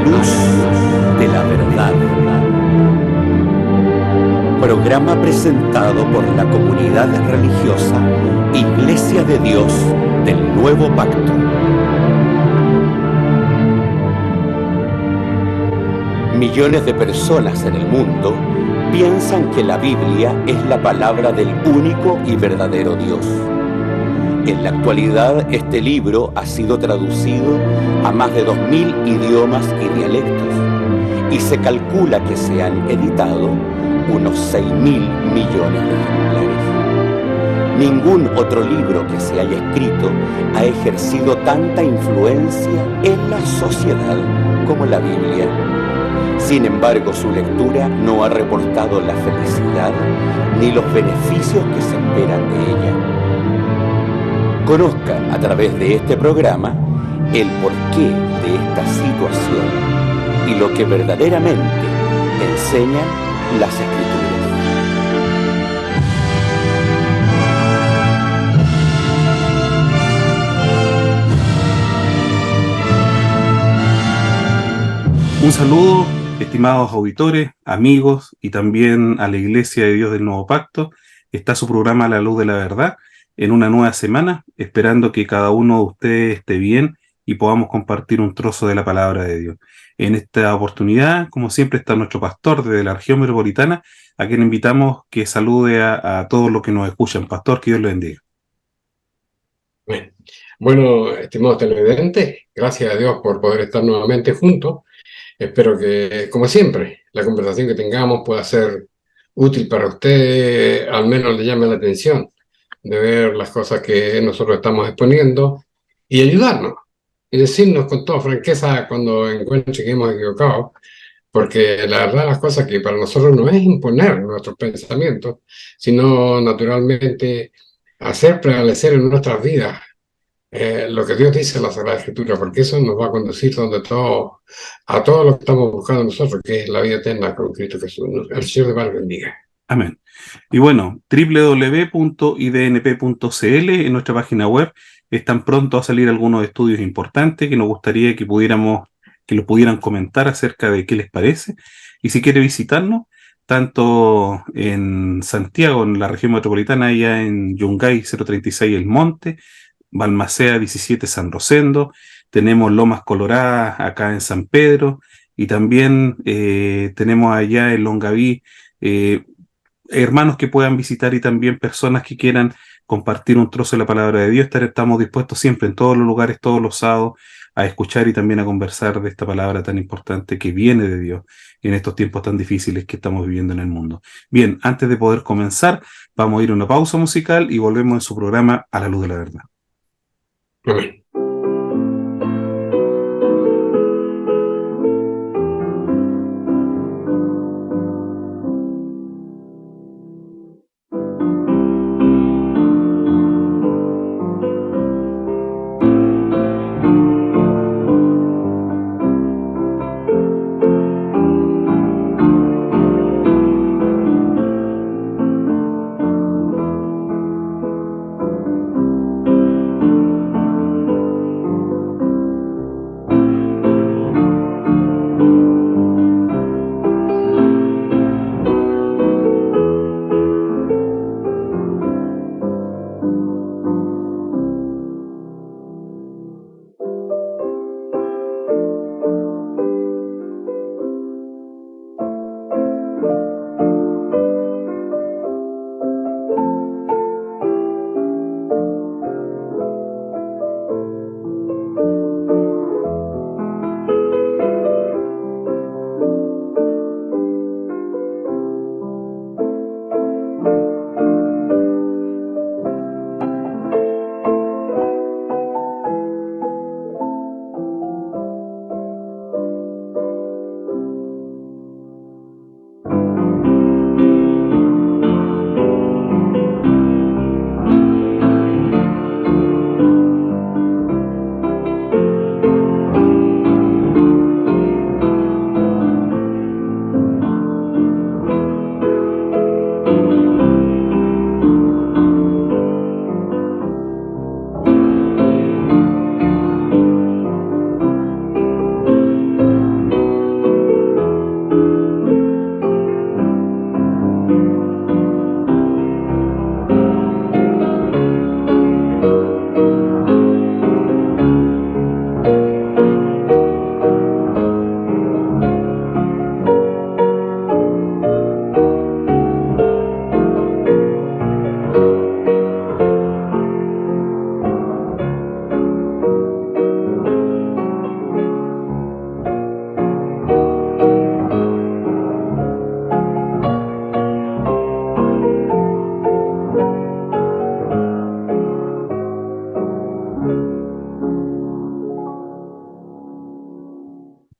luz de la verdad. Programa presentado por la comunidad religiosa Iglesia de Dios del Nuevo Pacto. Millones de personas en el mundo piensan que la Biblia es la palabra del único y verdadero Dios. En la actualidad, este libro ha sido traducido a más de 2000 idiomas y dialectos, y se calcula que se han editado unos 6.000 millones de ejemplares. Ningún otro libro que se haya escrito ha ejercido tanta influencia en la sociedad como la Biblia. Sin embargo, su lectura no ha reportado la felicidad ni los beneficios que se esperan de ella. Conozca a través de este programa el porqué de esta situación y lo que verdaderamente enseñan las Escrituras. Un saludo, estimados auditores, amigos y también a la Iglesia de Dios del Nuevo Pacto. Está su programa La Luz de la Verdad en una nueva semana, esperando que cada uno de ustedes esté bien y podamos compartir un trozo de la palabra de Dios. En esta oportunidad, como siempre, está nuestro pastor desde la región metropolitana, a quien invitamos que salude a todos los que nos escuchan. Pastor, que Dios lo bendiga. Bueno, estimados televidentes, gracias a Dios por poder estar nuevamente juntos. Espero que, como siempre, la conversación que tengamos pueda ser útil para usted, al menos le llame la atención de ver las cosas que nosotros estamos exponiendo y ayudarnos y decirnos con toda franqueza cuando encuentre que hemos equivocado, porque la verdad las cosas que para nosotros no es imponer nuestros pensamientos, sino naturalmente hacer prevalecer en nuestras vidas lo que Dios dice en la Sagrada Escritura, porque eso nos va a conducir a todo lo que estamos buscando nosotros, que es la vida eterna con Cristo Jesús. El Señor de Padre bendiga. Amén. Y bueno, www.idnp.cl en nuestra página web están pronto a salir algunos estudios importantes que nos gustaría que lo pudieran comentar acerca de qué les parece. Y si quiere visitarnos, tanto en Santiago, en la región metropolitana, allá en Yungay 036 El Monte, Balmaceda 17 San Rosendo, tenemos Lomas Coloradas acá en San Pedro, y también tenemos allá en Longaví hermanos que puedan visitar y también personas que quieran compartir un trozo de la palabra de Dios. Estamos dispuestos siempre en todos los lugares, todos los sábados, a escuchar y también a conversar de esta palabra tan importante que viene de Dios en estos tiempos tan difíciles que estamos viviendo en el mundo. Bien, antes de poder comenzar, vamos a ir a una pausa musical y volvemos en su programa A la Luz de la Verdad. Amén.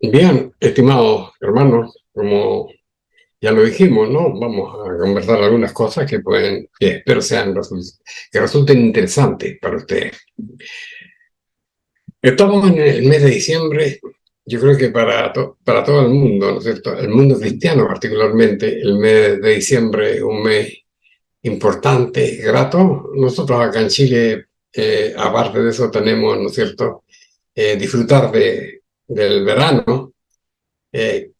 Bien, estimados hermanos, como ya lo dijimos, ¿no? Vamos a conversar algunas cosas que espero que resulten interesantes para ustedes. Estamos en el mes de diciembre, yo creo que para todo el mundo, ¿no es cierto? El mundo cristiano particularmente, el mes de diciembre es un mes importante, grato. Nosotros acá en Chile, aparte de eso, tenemos, ¿no es cierto?, disfrutar del verano.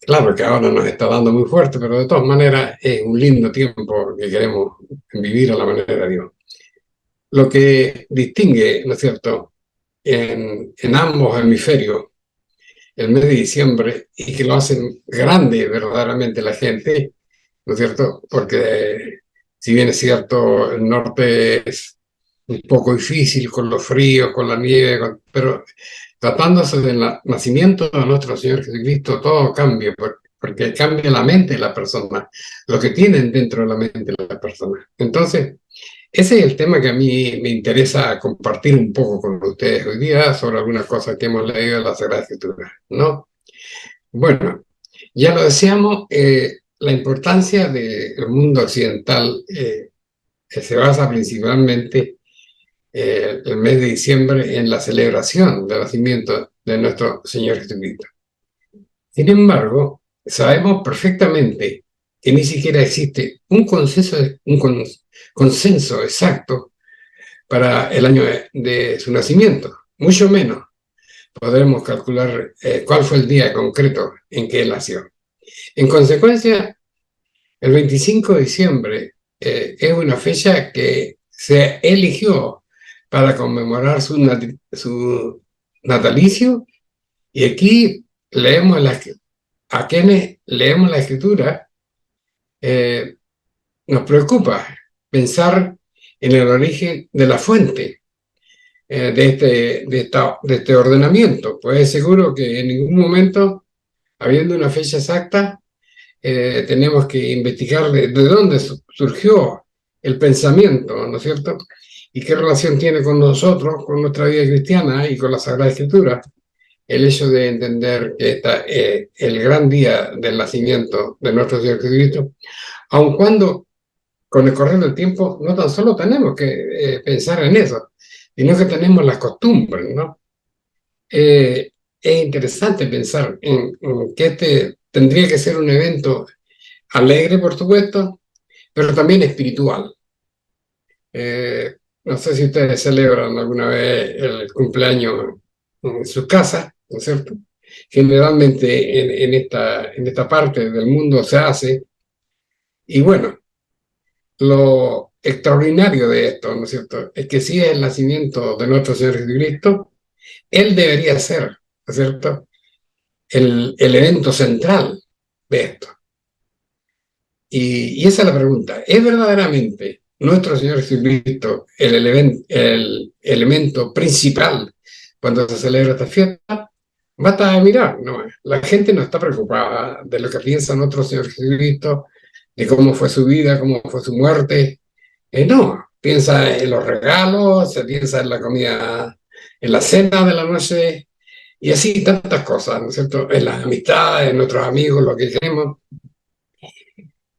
Claro que ahora nos está dando muy fuerte, pero de todas maneras es un lindo tiempo que queremos vivir a la manera de Dios. Lo que distingue, ¿no es cierto?, en ambos hemisferios, el mes de diciembre, y que lo hacen grande verdaderamente la gente, ¿no es cierto? Porque si bien es cierto, el norte es un poco difícil con los fríos, con la nieve, pero tratándose del nacimiento de nuestro Señor Jesucristo, todo cambia, porque cambia la mente de la persona, lo que tienen dentro de la mente de la persona. Entonces, ese es el tema que a mí me interesa compartir un poco con ustedes hoy día sobre algunas cosas que hemos leído en la Sagrada Escritura, ¿no? Bueno, ya lo decíamos, la importancia del mundo occidental se basa principalmente el mes de diciembre en la celebración del nacimiento de nuestro Señor Jesucristo. Sin embargo, sabemos perfectamente que ni siquiera existe un consenso exacto para el año de su nacimiento, mucho menos podremos calcular cuál fue el día concreto en que él nació. En consecuencia, el 25 de diciembre es una fecha que se eligió para conmemorar su natalicio, y aquí leemos a quienes leemos la Escritura, nos preocupa pensar en el origen de la fuente de este ordenamiento, pues es seguro que en ningún momento, habiendo una fecha exacta, tenemos que investigar de dónde surgió el pensamiento, ¿no es cierto? Y qué relación tiene con nosotros, con nuestra vida cristiana y con la Sagrada Escritura, el hecho de entender que el gran día del nacimiento de nuestro Señor Jesucristo, aun cuando con el correr del tiempo no tan solo tenemos que pensar en eso, sino que tenemos las costumbres, ¿no? Es interesante pensar en que tendría que ser un evento alegre, por supuesto, pero también espiritual. No sé si ustedes celebran alguna vez el cumpleaños en sus casas, ¿no es cierto? Generalmente en esta parte del mundo se hace. Y bueno, lo extraordinario de esto, ¿no es cierto?, es que si es el nacimiento de nuestro Señor Jesucristo, Él debería ser, ¿no es cierto?, el evento central de esto. Y esa es la pregunta. ¿Es verdaderamente nuestro Señor Jesucristo el elemento principal cuando se celebra esta fiesta? Basta de mirar, ¿no? La gente no está preocupada de lo que piensa nuestro Señor Jesucristo, de cómo fue su vida, cómo fue su muerte. No, piensa en los regalos, se piensa en la comida, en la cena de la noche, y así tantas cosas, ¿no es cierto? En las amistades, en nuestros amigos, lo que queremos.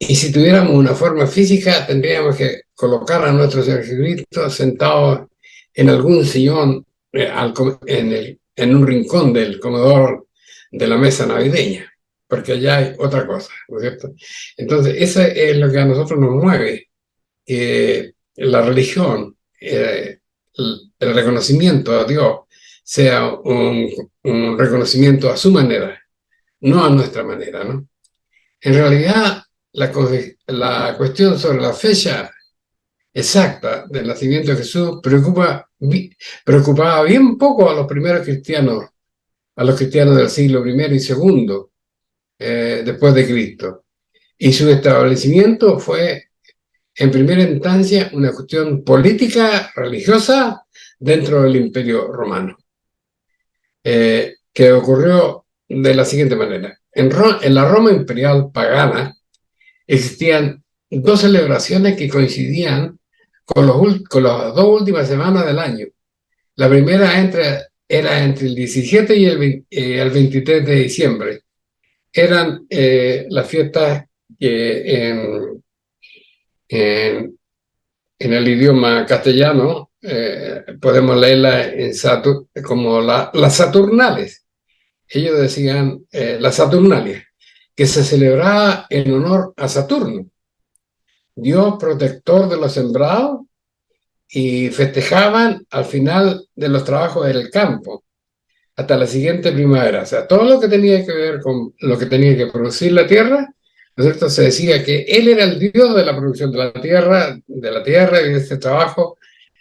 Y si tuviéramos una forma física, tendríamos que colocar a nuestro Señor Jesucristo sentado en algún sillón, en un rincón del comedor de la mesa navideña, porque allá hay otra cosa, ¿no es cierto? Entonces, eso es lo que a nosotros nos mueve, que la religión, el reconocimiento a Dios, sea un reconocimiento a su manera, no a nuestra manera, ¿no? En realidad, la cuestión sobre la fecha exacta del nacimiento de Jesús preocupaba bien poco a los primeros cristianos, a los cristianos del siglo I y II, después de Cristo. Y su establecimiento fue, en primera instancia, una cuestión política, religiosa, dentro del Imperio Romano, que ocurrió de la siguiente manera. En la Roma imperial pagana existían dos celebraciones que coincidían con las dos últimas semanas del año. La primera entre era entre el 17 y el 23 de diciembre. Eran las fiestas que en el idioma castellano podemos leerla como las Saturnales. Ellos decían las Saturnalias, que se celebraba en honor a Saturno, Dios protector de los sembrados, y festejaban al final de los trabajos del campo, hasta la siguiente primavera. O sea, todo lo que tenía que ver con lo que tenía que producir la tierra, ¿no es cierto? Se decía que él era el dios de la producción de la tierra y de este trabajo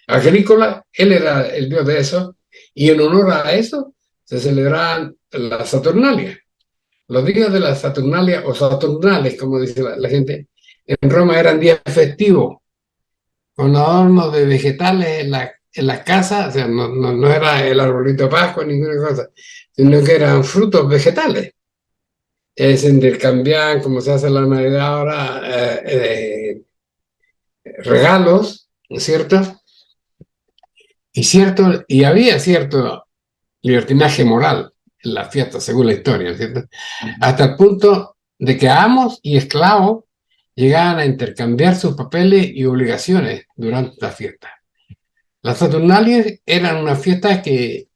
agrícola, él era el dios de eso, y en honor a eso se celebraban las Saturnalias. Los días de las Saturnalias, o Saturnales, como dice la gente, en Roma eran días festivos, con adornos de vegetales en las casas. O sea, no era el arbolito de Pascua, ninguna cosa, sino que eran frutos vegetales. Se intercambiaban, como se hace en la Navidad ahora, regalos, ¿no es cierto? Y había cierto libertinaje moral en las fiestas, según la historia, ¿cierto? Hasta el punto de que amos y esclavos llegaban a intercambiar sus papeles y obligaciones durante las fiestas. Las Saturnalias eran unas fiestas que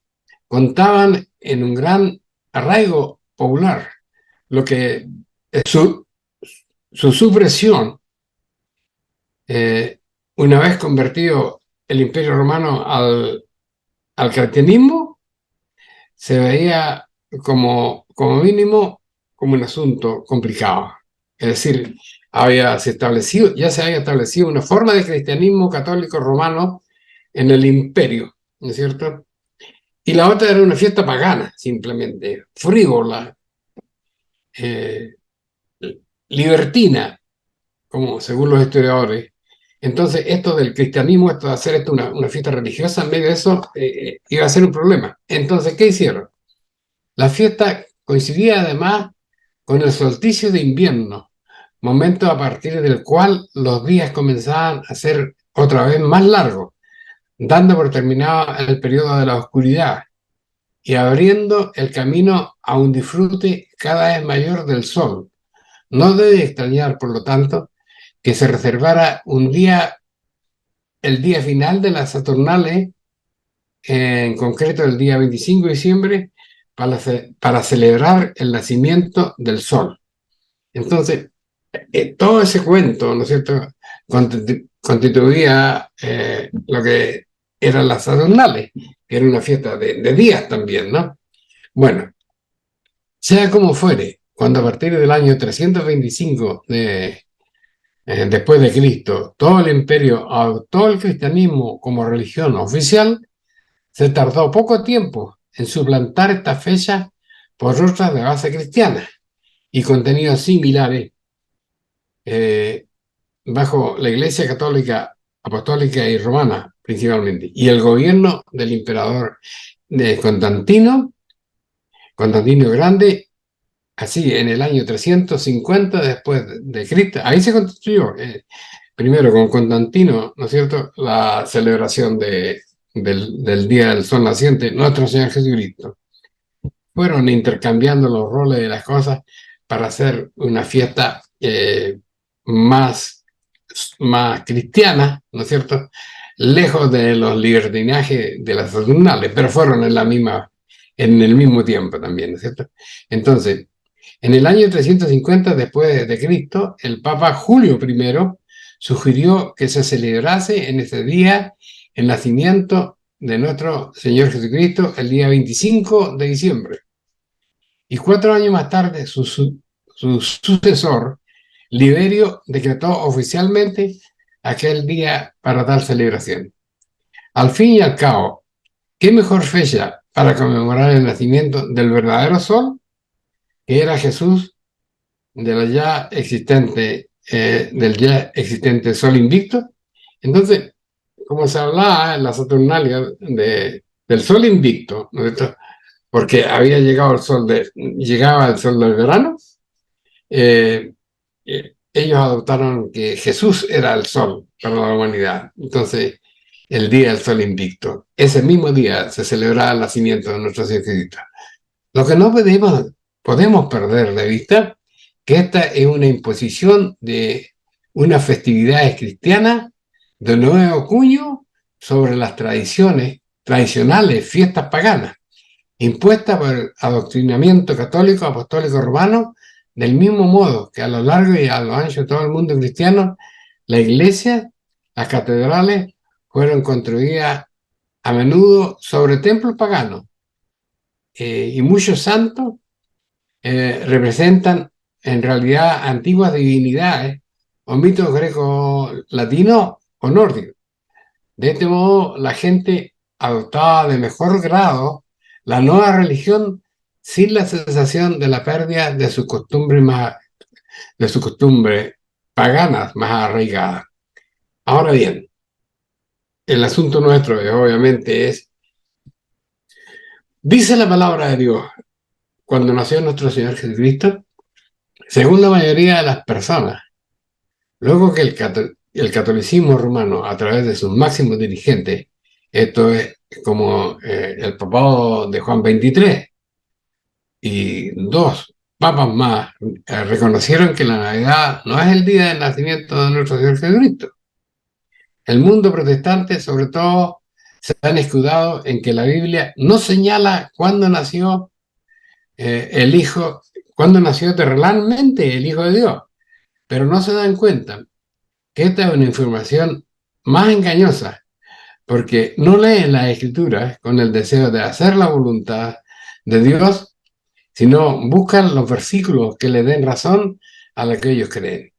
contaban en un gran arraigo popular, lo que su supresión, una vez convertido el Imperio Romano al cristianismo, se veía como mínimo como un asunto complicado. Es decir, ya se había establecido una forma de cristianismo católico romano en el imperio, ¿no es cierto? Y la otra era una fiesta pagana, simplemente, frívola, libertina, como según los historiadores. Entonces, esto del cristianismo, esto de hacer esto una fiesta religiosa, en medio de eso, iba a ser un problema. Entonces, ¿qué hicieron? La fiesta coincidía además con el solsticio de invierno, momento a partir del cual los días comenzaban a ser otra vez más largos, dando por terminado el periodo de la oscuridad y abriendo el camino a un disfrute cada vez mayor del sol. No debe extrañar, por lo tanto, que se reservara el día final de las Saturnales, en concreto el día 25 de diciembre, para celebrar el nacimiento del sol. Entonces, todo ese cuento, ¿no es cierto?, constituía lo que eran las Saturnales, que era una fiesta de días también, ¿no? Bueno, sea como fuere, cuando a partir del año 325 después de Cristo, todo el imperio adoptó el cristianismo como religión oficial, se tardó poco tiempo en suplantar esta fecha por otras de base cristiana y contenidos similares bajo la Iglesia Católica, Apostólica y Romana principalmente, y el gobierno del emperador de Constantino Grande, así en el año 350 después de Cristo. Ahí se constituyó, primero con Constantino, ¿no es cierto?, la celebración del Día del Sol Naciente, nuestro Señor Jesucristo. Fueron intercambiando los roles de las cosas para hacer una fiesta más cristiana, ¿no es cierto?, lejos de los libertinajes de las Saturnales, pero fueron en el mismo tiempo también, ¿no es cierto? Entonces, en el año 350 después de Cristo, el Papa Julio I sugirió que se celebrase en ese día el nacimiento de nuestro Señor Jesucristo el día 25 de diciembre. Y 4 años más tarde, su sucesor, Liberio, decretó oficialmente aquel día para tal celebración. Al fin y al cabo, ¿qué mejor fecha para conmemorar el nacimiento del verdadero sol, que era Jesús, del ya existente sol invicto? Entonces, como se hablaba en la Saturnalia del sol invicto, ¿no es cierto?, porque había llegaba el sol del verano, ellos adoptaron que Jesús era el sol para la humanidad. Entonces, el Día del Sol Invicto. Ese mismo día se celebraba el nacimiento de nuestro Señor Jesucristo. Lo que no podemos perder de vista, que esta es una imposición de unas festividades cristianas de nuevo cuño sobre las tradicionales fiestas paganas, impuestas por el adoctrinamiento católico, apostólico romano, del mismo modo que a lo largo y a lo ancho de todo el mundo cristiano, la iglesia, las catedrales, fueron construidas a menudo sobre templos paganos, y muchos santos representan en realidad antiguas divinidades o mitos greco-latinos o nórdicos. De este modo, la gente adoptaba de mejor grado la nueva religión sin la sensación de la pérdida de sus costumbres paganas más arraigadas. Ahora bien, el asunto nuestro obviamente es, dice la palabra de Dios, cuando nació nuestro Señor Jesucristo, según la mayoría de las personas, luego que el catolicismo romano, a través de sus máximos dirigentes, esto es como el papado de Juan XXIII y dos papas más, reconocieron que la Navidad no es el día del nacimiento de nuestro Señor Jesucristo. El mundo protestante, sobre todo, se han escudado en que la Biblia no señala cuándo nació cuándo nació terrenalmente el Hijo de Dios, pero no se dan cuenta que esta es una información más engañosa, porque no leen las Escrituras con el deseo de hacer la voluntad de Dios, sino buscan los versículos que le den razón a lo que ellos creen.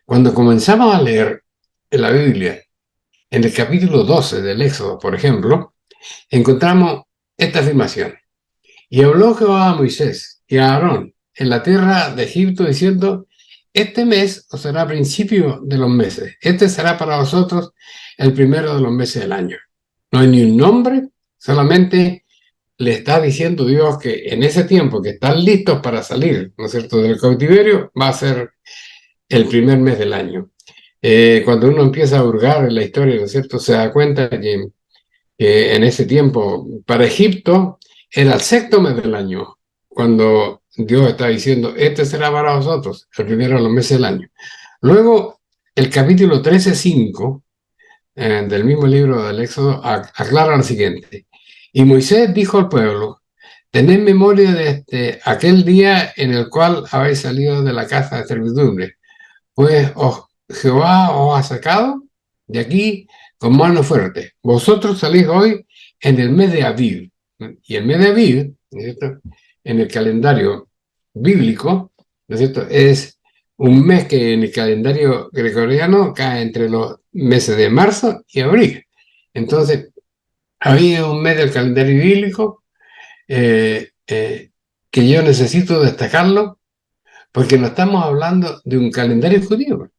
Cuando comenzamos a leer en la Biblia, en el capítulo 12 del Éxodo, por ejemplo, encontramos esta afirmación. Y habló Jehová a Moisés y a Aarón en la tierra de Egipto, diciendo, este mes os será principio de los meses, este será para vosotros el primero de los meses del año. No hay ni un nombre, solamente le está diciendo Dios que en ese tiempo que están listos para salir, ¿no es cierto?, del cautiverio, va a ser el primer mes del año. Cuando uno empieza a hurgar en la historia, ¿no es cierto?, se da cuenta que en ese tiempo, para Egipto, era el sexto mes del año, cuando Dios está diciendo, este será para vosotros, el primero de los meses del año. Luego, el capítulo 13:5 del mismo libro del Éxodo aclara lo siguiente. Y Moisés dijo al pueblo, tened memoria de aquel día en el cual habéis salido de la casa de servidumbre, pues Jehová os ha sacado de aquí con mano fuerte. Vosotros salís hoy en el mes de Abib. Y el mes de Abib, ¿no es cierto?, en el calendario bíblico, ¿no es cierto?, es un mes que en el calendario gregoriano cae entre los meses de marzo y abril. Entonces, había un mes del calendario bíblico que yo necesito destacarlo porque no estamos hablando de un calendario judío.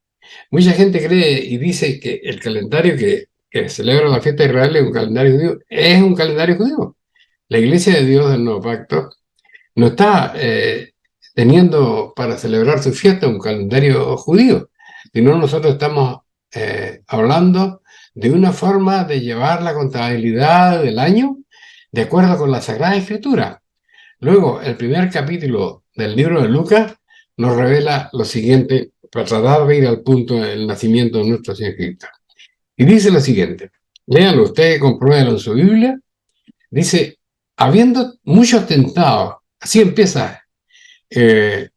Mucha gente cree y dice que el calendario que celebra la fiesta de Israel es un calendario judío. Es un calendario judío. La Iglesia de Dios del Nuevo Pacto no está teniendo para celebrar su fiesta un calendario judío, sino nosotros estamos hablando de una forma de llevar la contabilidad del año de acuerdo con la Sagrada Escritura. Luego, el primer capítulo del libro de Lucas nos revela lo siguiente, para tratar de ir al punto del nacimiento de nuestro Señor Cristo. Y dice lo siguiente, léanlo ustedes, compruébenlo en su Biblia, dice, habiendo muchos tentados, así empieza el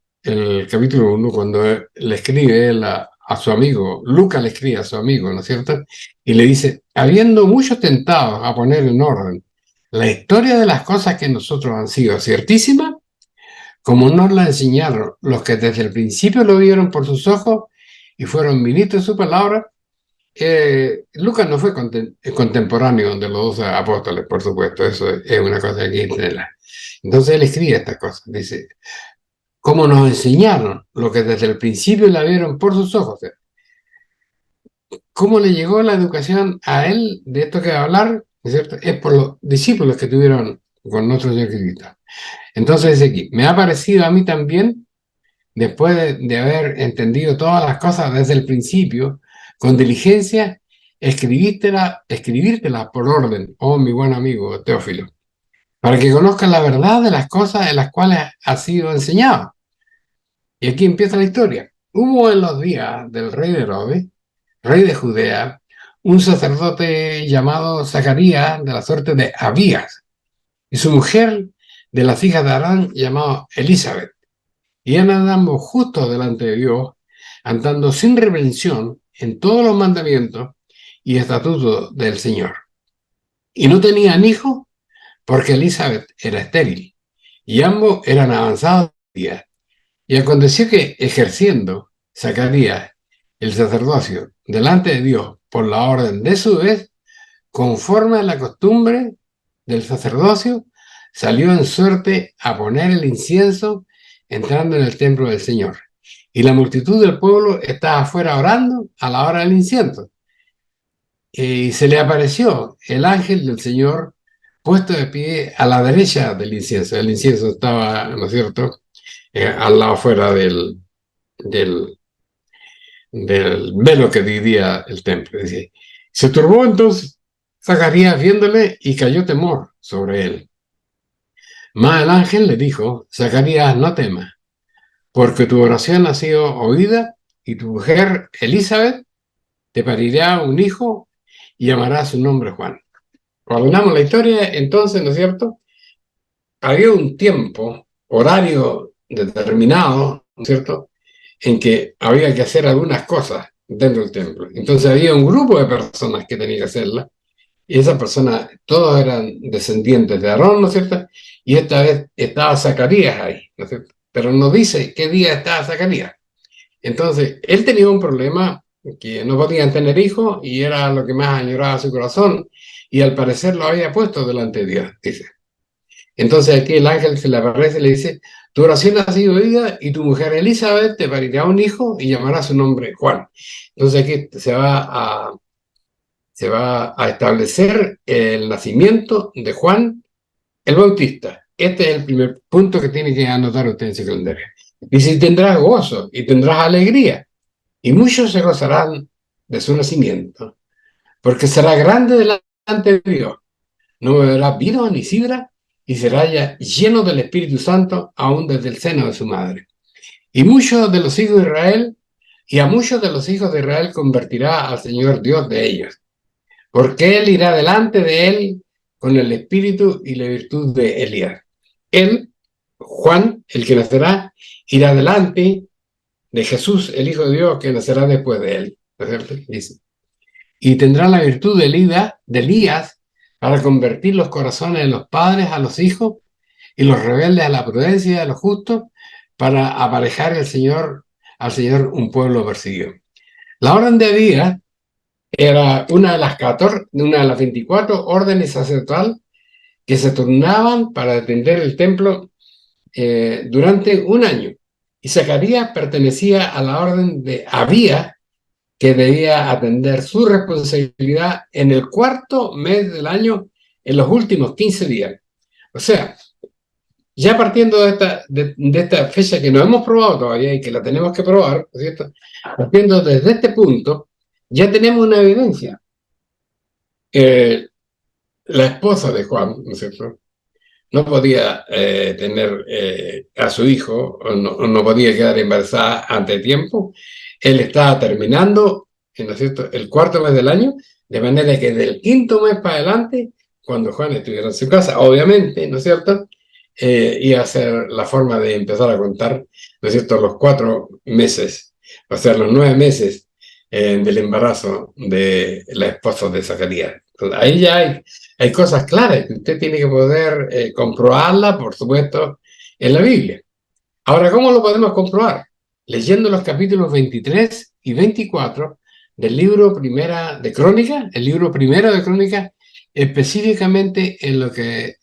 capítulo 1, cuando le escribe él a su amigo, Lucas le escribe a su amigo, ¿no es cierto? Y le dice, habiendo muchos tentados a poner en orden la historia de las cosas que nosotros han sido ciertísimas, como nos la enseñaron los que desde el principio lo vieron por sus ojos y fueron ministros de su palabra. Lucas no fue contemporáneo de los 12 apóstoles, por supuesto, eso es una cosa que hay que entenderla. Entonces él escribe estas cosas, dice, como nos enseñaron lo que desde el principio la vieron por sus ojos. ¿Cómo le llegó la educación a él de esto que va a hablar? ¿Es cierto? Es por los discípulos que tuvieron con nuestro Señor Cristo. Entonces dice aquí, me ha parecido a mí también, después de haber entendido todas las cosas desde el principio, con diligencia, escribírtela por orden, oh mi buen amigo Teófilo, para que conozcas la verdad de las cosas en las cuales has sido enseñado. Y aquí empieza la historia. Hubo en los días del rey Herodes, rey de Judea, un sacerdote llamado Zacarías de la suerte de Abías, y su mujer de las hijas de Aarón llamada Elizabeth. Y eran ambos justos delante de Dios, andando sin reprensión en todos los mandamientos y estatutos del Señor. Y no tenían hijos porque Elizabeth era estéril, y ambos eran avanzados de edad. Y aconteció que, ejerciendo Zacarías el sacerdocio delante de Dios por la orden de su vez, conforme a la costumbre del sacerdocio, salió en suerte a poner el incienso entrando en el templo del Señor. Y la multitud del pueblo estaba afuera orando a la hora del incienso. Y se le apareció el ángel del Señor puesto de pie a la derecha del incienso. El incienso estaba, ¿no es cierto?, al lado afuera del velo que dividía el templo. Se turbó entonces Zacarías viéndole y cayó temor sobre él. Mas el ángel le dijo: Zacarías, no temas, porque tu oración ha sido oída y tu mujer Elizabeth te parirá un hijo y llamará su nombre Juan. Ordenamos la historia, entonces, ¿no es cierto? Había un tiempo, horario determinado, ¿no es cierto?, en que había que hacer algunas cosas dentro del templo. Entonces había un grupo de personas que tenían que hacerlas, y esas personas, todos eran descendientes de Aarón, ¿no es cierto? Y esta vez estaba Zacarías ahí, ¿no es cierto? Pero no dice qué día estaba Zacarías. Entonces, él tenía un problema, que no podían tener hijos, y era lo que más añoraba su corazón, y al parecer lo había puesto delante de Dios, dice. Entonces aquí el ángel se le aparece y le dice: tu oración ha sido oída y tu mujer Elizabeth te parirá un hijo y llamará su nombre Juan. Entonces aquí se va a establecer el nacimiento de Juan el Bautista. Este es el primer punto que tiene que anotar usted en su calendario. Dice: tendrás gozo y tendrás alegría, y muchos se gozarán de su nacimiento, porque será grande delante de Dios. No beberá vino ni sidra, y será ya lleno del Espíritu Santo aún desde el seno de su madre. Y muchos de los hijos de Israel, y a muchos de los hijos de Israel convertirá al Señor Dios de ellos, porque él irá delante de él con el espíritu y la virtud de Elías. Él, Juan, el que nacerá, irá delante de Jesús, el Hijo de Dios, que nacerá después de él. ¿No es cierto? Dice. Y tendrá la virtud de Elías para convertir los corazones de los padres a los hijos y los rebeldes a la prudencia de los justos, para aparejar al Señor un pueblo perseguido. La orden de Elías era una de las 24 órdenes sacerdotales que se turnaban para atender el templo durante un año. Y Zacarías pertenecía a la orden de Abías, que debía atender su responsabilidad en el cuarto mes del año, en los últimos 15 días. O sea, ya partiendo de esta fecha que no hemos probado todavía y que la tenemos que probar, ¿no es cierto? Partiendo desde este punto, ya tenemos una evidencia. La esposa de Juan, ¿no es cierto?, no podía tener a su hijo, o no podía quedar embarazada ante tiempo. Él estaba terminando, ¿no es cierto?, el cuarto mes del año, de manera que del quinto mes para adelante, cuando Juan estuviera en su casa, obviamente, ¿no es cierto?, iba a ser la forma de empezar a contar, ¿no es cierto?, los 4 meses, o sea, los 9 meses del embarazo de la esposa de Zacarías. Entonces, ahí ya hay cosas claras que usted tiene que poder comprobarlas, por supuesto, en la Biblia. Ahora, ¿cómo lo podemos comprobar? Leyendo los capítulos 23 y 24 del libro primera de Crónicas, el libro primero de Crónicas, específicamente en lo que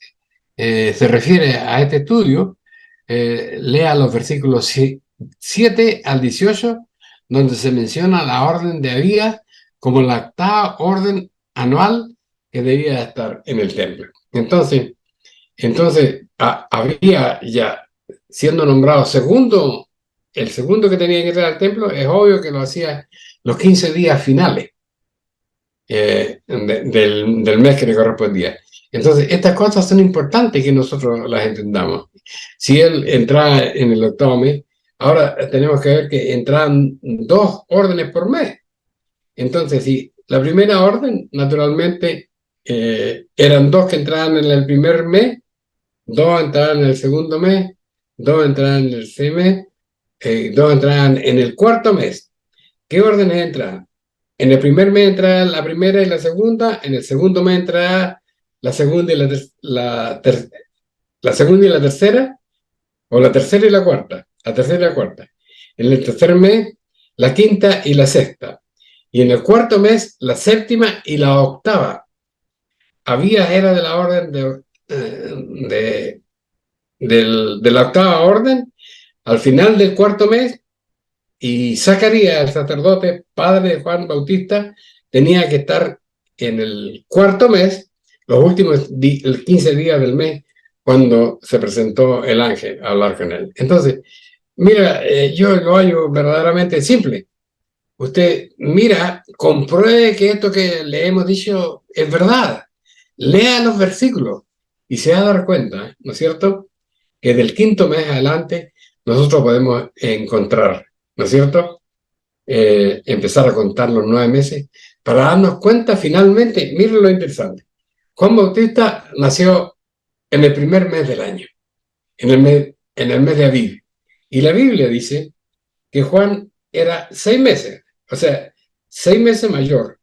se refiere a este estudio. Lea los versículos 7 al 18, donde se menciona la orden de Abías como la 8ª orden anual que debía estar en el templo. Entonces había ya siendo nombrado el segundo que tenía que entrar al templo. Es obvio que lo hacía los 15 días finales. del mes que le correspondía. Entonces, estas cosas son importantes que nosotros las entendamos. Si él entraba en el octavo mes, ahora tenemos que ver que entraban 2 órdenes por mes. Entonces, si la primera orden, naturalmente, eran 2 que entraban en el primer mes, 2 entraban en el segundo mes, 2 entraban en el tercer mes, 2 entraban en el cuarto mes. ¿Qué órdenes entraban? En el primer mes entraba la primera y la segunda, en el segundo mes entraba la segunda y la segunda y la tercera, o la tercera y la cuarta, la tercera y la cuarta. En el tercer mes, la quinta y la sexta. Y en el cuarto mes, la séptima y la octava. Era de la orden de la octava orden, al final del cuarto mes, y Zacarías, el sacerdote, padre de Juan Bautista, tenía que estar en el cuarto mes, los últimos 15 días del mes, cuando se presentó el ángel a hablar con él. Entonces, mira, yo lo hallo verdaderamente simple. Usted mira, compruebe que esto que le hemos dicho es verdad. Lea los versículos y se va a dar cuenta, ¿no es cierto?, que del quinto mes adelante nosotros podemos encontrar, ¿no es cierto?, empezar a contar los 9 meses para darnos cuenta finalmente. Miren lo interesante. Juan Bautista nació en el primer mes del año, en el mes de Aviv. Y la Biblia dice que Juan era 6 meses, o sea, 6 meses mayor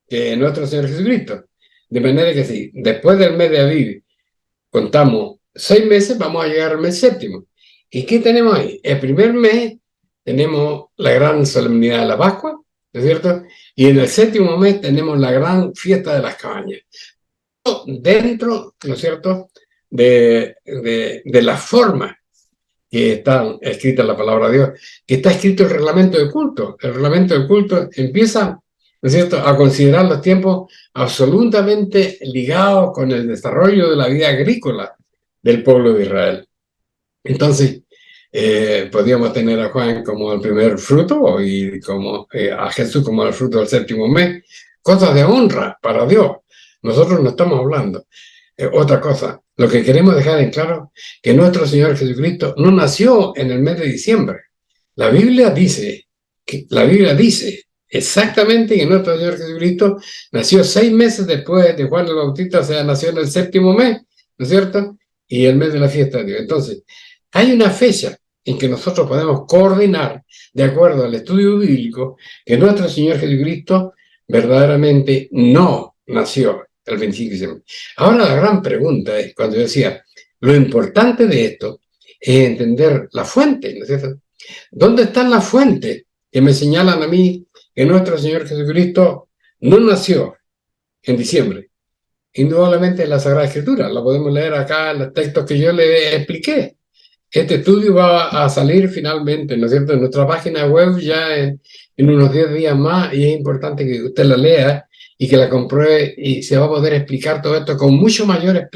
que nuestro Señor Jesucristo. De manera que si después del mes de Aviv contamos 6 meses, vamos a llegar al mes séptimo. ¿Y qué tenemos ahí? El primer mes tenemos la gran solemnidad de la Pascua, ¿no es cierto? Y en el séptimo mes tenemos la gran fiesta de las cabañas. Dentro, ¿no es cierto?, de la forma que está escrita en la palabra de Dios, que está escrito el reglamento de culto. El reglamento de culto empieza, ¿no es cierto?, a considerar los tiempos absolutamente ligados con el desarrollo de la vida agrícola del pueblo de Israel. Entonces, podríamos tener a Juan como el primer fruto y a Jesús como el fruto del séptimo mes. Cosas de honra para Dios. Nosotros no estamos hablando. Otra cosa, lo que queremos dejar en claro, que nuestro Señor Jesucristo no nació en el mes de diciembre. La Biblia dice exactamente que nuestro Señor Jesucristo nació 6 meses después de Juan el Bautista, o sea, nació en el séptimo mes, ¿no es cierto?, y el mes de la fiesta de Dios. Entonces, hay una fecha en que nosotros podemos coordinar, de acuerdo al estudio bíblico, que nuestro Señor Jesucristo verdaderamente no nació el 25 de diciembre. Ahora la gran pregunta es, cuando yo decía, lo importante de esto es entender la fuente, ¿no es cierto? ¿Dónde están las fuentes que me señalan a mí que nuestro Señor Jesucristo no nació en diciembre? Indudablemente en la Sagrada Escritura, la podemos leer acá en los textos que yo le expliqué. Este estudio va a salir finalmente, ¿no es cierto?, en nuestra página web ya en unos 10 días más, y es importante que usted la lea y que la compruebe, y se va a poder explicar todo esto con mucho mayor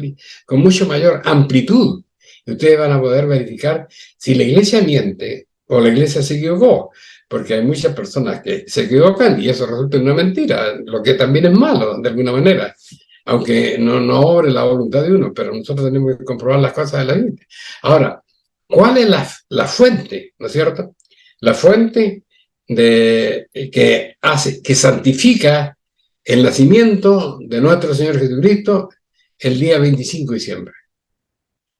amplitud. Y ustedes van a poder verificar si la iglesia miente o la iglesia se equivocó, porque hay muchas personas que se equivocan y eso resulta en una mentira, lo que también es malo de alguna manera, aunque no obre la voluntad de uno, pero nosotros tenemos que comprobar las cosas de la Biblia. Ahora, ¿cuál es la fuente, no es cierto? La fuente que santifica el nacimiento de nuestro Señor Jesucristo el día 25 de diciembre.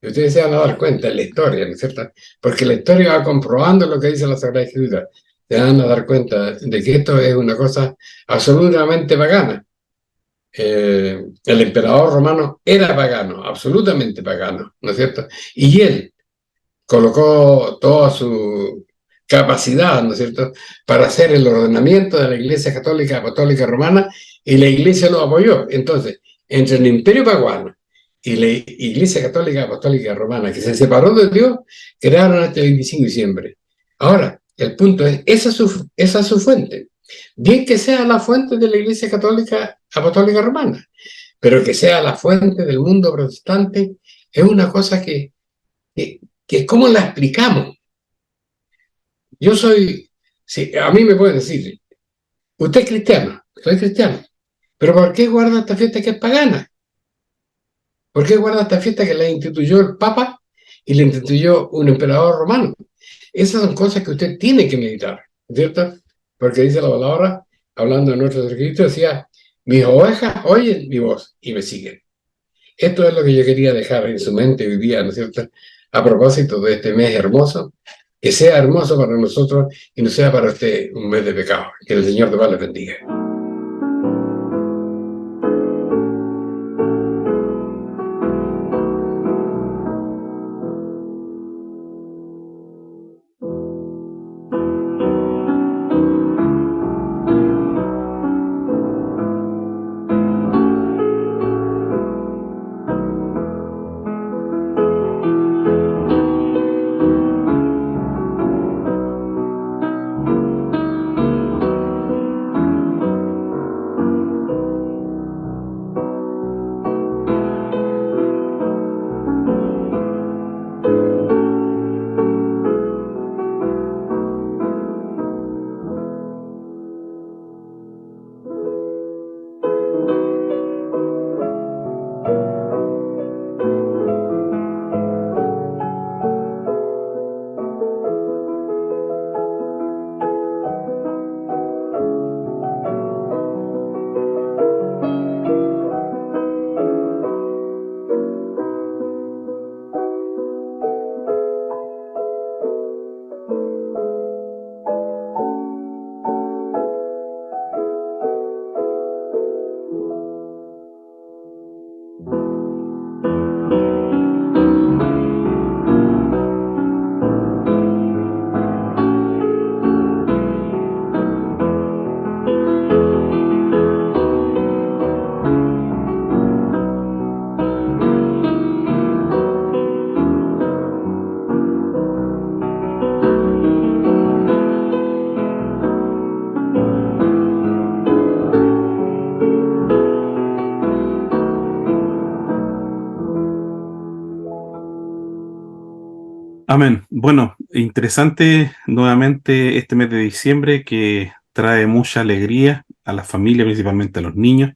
Y ustedes se van a dar cuenta en la historia, ¿no es cierto? Porque la historia va comprobando lo que dice la Sagrada Escritura. Se van a dar cuenta de que esto es una cosa absolutamente pagana. El emperador romano era pagano, absolutamente pagano, ¿no es cierto? Y él colocó toda su capacidad, ¿no es cierto?, para hacer el ordenamiento de la Iglesia Católica Apostólica Romana, y la Iglesia lo apoyó. Entonces, entre el Imperio Pagano y la Iglesia Católica Apostólica Romana, que se separó de Dios, crearon este 25 de diciembre. Ahora, el punto es, esa es su fuente. Bien que sea la fuente de la Iglesia Católica Apostólica Romana, pero que sea la fuente del mundo protestante, es una cosa que ¿cómo la explicamos? A mí me pueden decir, usted es cristiano, soy cristiano. Pero ¿por qué guarda esta fiesta que es pagana? ¿Por qué guarda esta fiesta que la instituyó el Papa y la instituyó un emperador romano? Esas son cosas que usted tiene que meditar, ¿cierto? Porque dice la palabra, hablando de nuestro Señor Cristo, decía, mis ovejas oyen mi voz y me siguen. Esto es lo que yo quería dejar en su mente hoy día, ¿no es cierto? A propósito de este mes hermoso, que sea hermoso para nosotros y no sea para usted un mes de pecado. Que el Señor de paz les bendiga. Amén. Bueno, interesante nuevamente este mes de diciembre que trae mucha alegría a la familia, principalmente a los niños,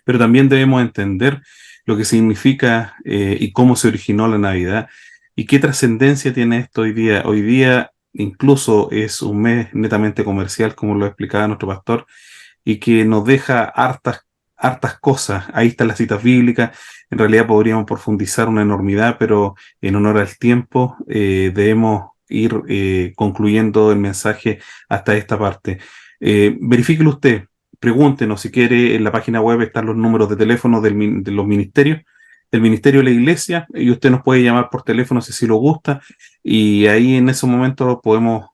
pero también debemos entender lo que significa y cómo se originó la Navidad y qué trascendencia tiene esto hoy día. Hoy día incluso es un mes netamente comercial, como lo explicaba nuestro pastor, y que nos deja hartas cosas. Ahí están las citas bíblicas. En realidad podríamos profundizar una enormidad, pero en honor al tiempo debemos ir concluyendo el mensaje hasta esta parte. Verifíquelo usted, pregúntenos si quiere. En la página web están los números de teléfono de los ministerios, del ministerio de la iglesia, y usted nos puede llamar por teléfono si así lo gusta, y ahí en ese momento podemos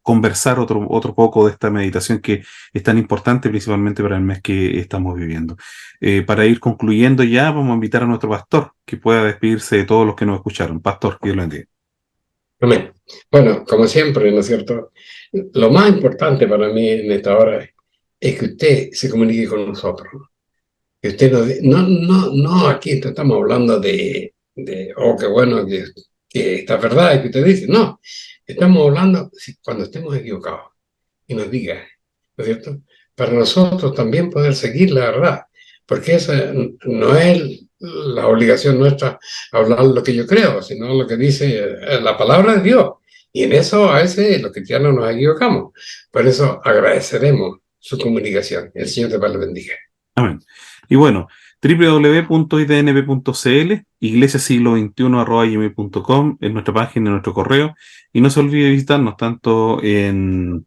conversar otro poco de esta meditación que es tan importante principalmente para el mes que estamos viviendo. Para ir concluyendo ya, vamos a invitar a nuestro pastor que pueda despedirse de todos los que nos escucharon. Pastor, que Dios lo bendiga. Amén. Bueno, como siempre, ¿no es cierto? Lo más importante para mí en esta hora es que usted se comunique con nosotros. Que usted no, aquí estamos hablando de oh, qué bueno que esta verdad que usted dice. No, estamos hablando cuando estemos equivocados y nos diga, ¿no es cierto? Para nosotros también poder seguir la verdad, porque esa no es la obligación nuestra hablar lo que yo creo, sino lo que dice la palabra de Dios. Y en eso a veces los cristianos nos equivocamos. Por eso agradeceremos su comunicación. El Señor te le bendiga. Amén. Y bueno, www.idnb.cl, iglesiasiglo21@gmail.com es nuestra página, nuestro correo, y no se olvide visitarnos tanto en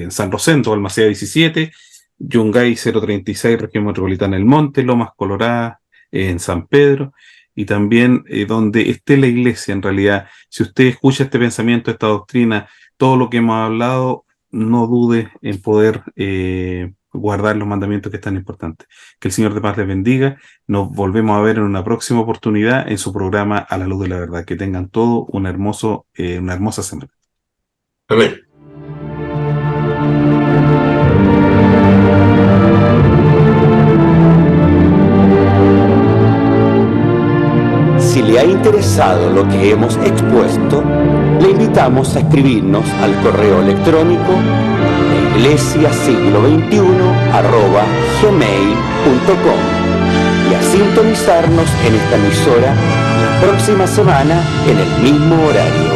San Rosendo, Balmaceda 17, Yungay 036, Región Metropolitana del Monte, Lomas Coloradas, en San Pedro, y también donde esté la iglesia. En realidad, si usted escucha este pensamiento, esta doctrina, todo lo que hemos hablado, no dude en poder guardar los mandamientos que es tan importantes. Que el Señor de paz les bendiga. Nos volvemos a ver en una próxima oportunidad en su programa A la Luz de la Verdad. Que tengan todo una hermosa semana. Amén. Si le ha interesado lo que hemos expuesto, le invitamos a escribirnos al correo electrónico iglesiasiglo21 y a sintonizarnos en esta emisora la próxima semana en el mismo horario.